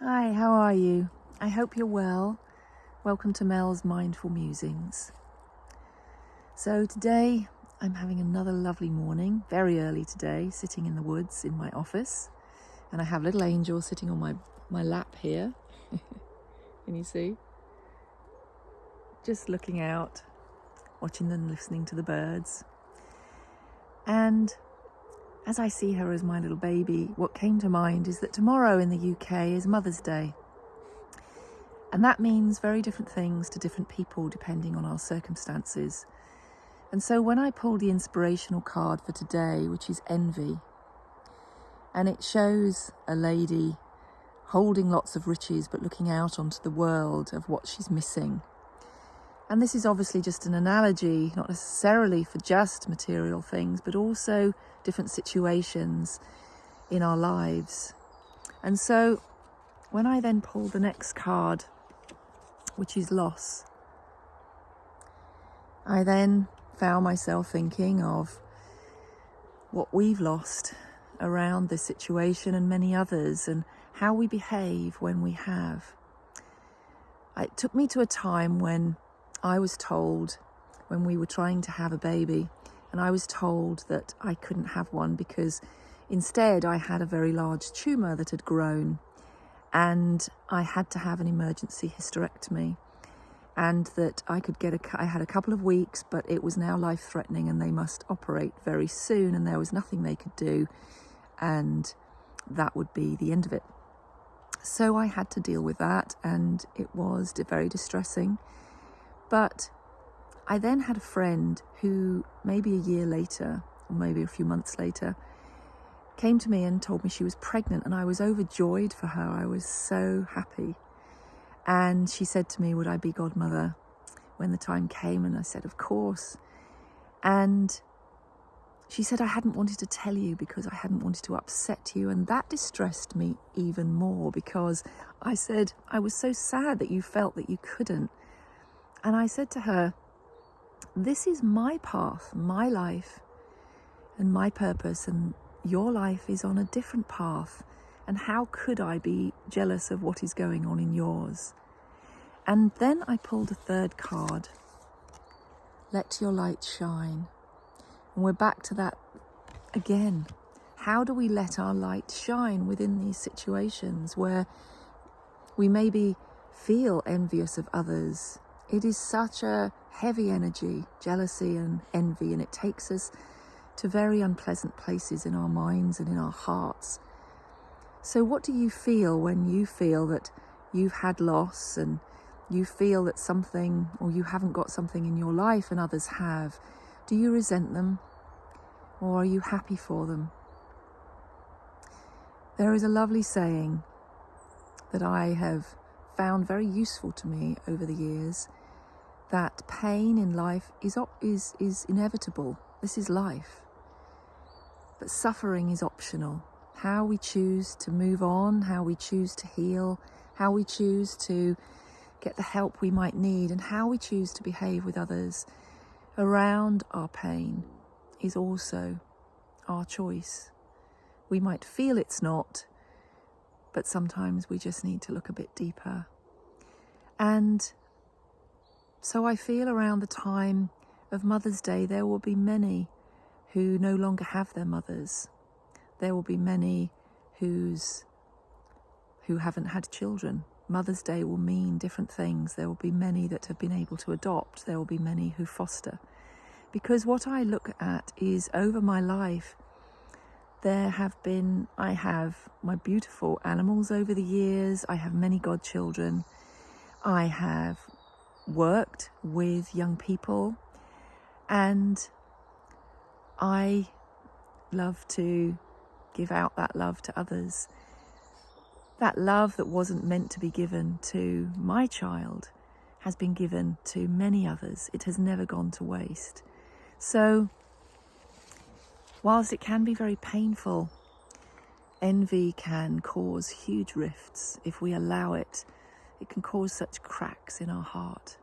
Hi, how are you? I hope you're well. Welcome to Mel's Mindful Musings. So today I'm having another lovely morning, very early today, sitting in the woods in my office. And I have little Angel sitting on my lap here. Can you see? Just looking out, watching them, listening to the birds. And as I see her as my little baby, what came to mind is that tomorrow in the UK is Mother's Day. And that means very different things to different people depending on our circumstances. And so when I pulled the inspirational card for today, which is envy, and it shows a lady holding lots of riches but looking out onto the world of what she's missing. And this is obviously just an analogy, not necessarily for just material things, but also different situations in our lives. And so when I then pulled the next card, which is loss, I then found myself thinking of what we've lost around this situation and many others, and how we behave when we have. It took me to a time when I was told, when we were trying to have a baby, and I was told that I couldn't have one because instead I had a very large tumour that had grown, and I had to have an emergency hysterectomy, and that I had a couple of weeks, but it was now life-threatening and they must operate very soon, and there was nothing they could do, and that would be the end of it. So I had to deal with that, and it was very distressing. But I then had a friend who maybe a year later, or maybe a few months later, came to me and told me she was pregnant, and I was overjoyed for her. I was so happy. And she said to me, would I be godmother when the time came? And I said, of course. And she said, I hadn't wanted to tell you because I hadn't wanted to upset you. And that distressed me even more, because I said, I was so sad that you felt that you couldn't. And I said to her, this is my path, my life, and my purpose, and your life is on a different path. And how could I be jealous of what is going on in yours? And then I pulled a third card. Let your light shine. And we're back to that again. How do we let our light shine within these situations where we maybe feel envious of others? It is such a heavy energy, jealousy and envy, and it takes us to very unpleasant places in our minds and in our hearts. So what do you feel when you feel that you've had loss, and you feel that something, or you haven't got something in your life and others have? Do you resent them, or are you happy for them? There is a lovely saying that I have found very useful to me over the years, that pain in life is inevitable. This is life. But suffering is optional. How we choose to move on, how we choose to heal, how we choose to get the help we might need, and how we choose to behave with others around our pain is also our choice. We might feel it's not, but sometimes we just need to look a bit deeper. And so I feel around the time of Mother's Day, there will be many who no longer have their mothers. There will be many who haven't had children. Mother's Day will mean different things. There will be many that have been able to adopt. There will be many who foster. Because what I look at is, over my life, I have my beautiful animals over the years. I have many godchildren. I have worked with young people, and I love to give out that love to others. That love that wasn't meant to be given to my child has been given to many others. It has never gone to waste. So, whilst it can be very painful, envy can cause huge rifts if we allow it. It can cause such cracks in our heart.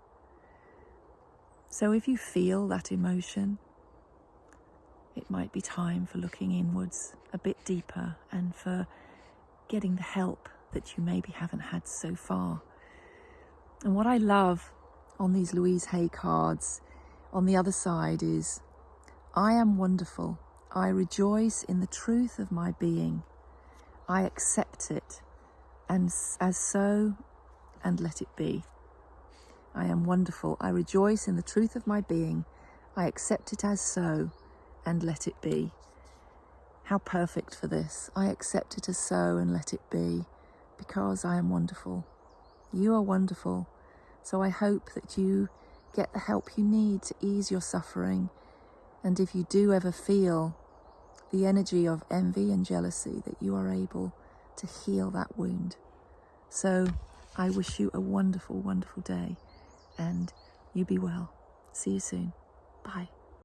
So if you feel that emotion, it might be time for looking inwards a bit deeper, and for getting the help that you maybe haven't had so far. And what I love on these Louise Hay cards on the other side is, I am wonderful. I rejoice in the truth of my being. I accept it and as so, and let it be. I am wonderful. I rejoice in the truth of my being. I accept it as so, and let it be. How perfect for this. I accept it as so and let it be, because I am wonderful. You are wonderful. So I hope that you get the help you need to ease your suffering. And if you do ever feel the energy of envy and jealousy, that you are able to heal that wound. So I wish you a wonderful, wonderful day, and you be well. See you soon. Bye.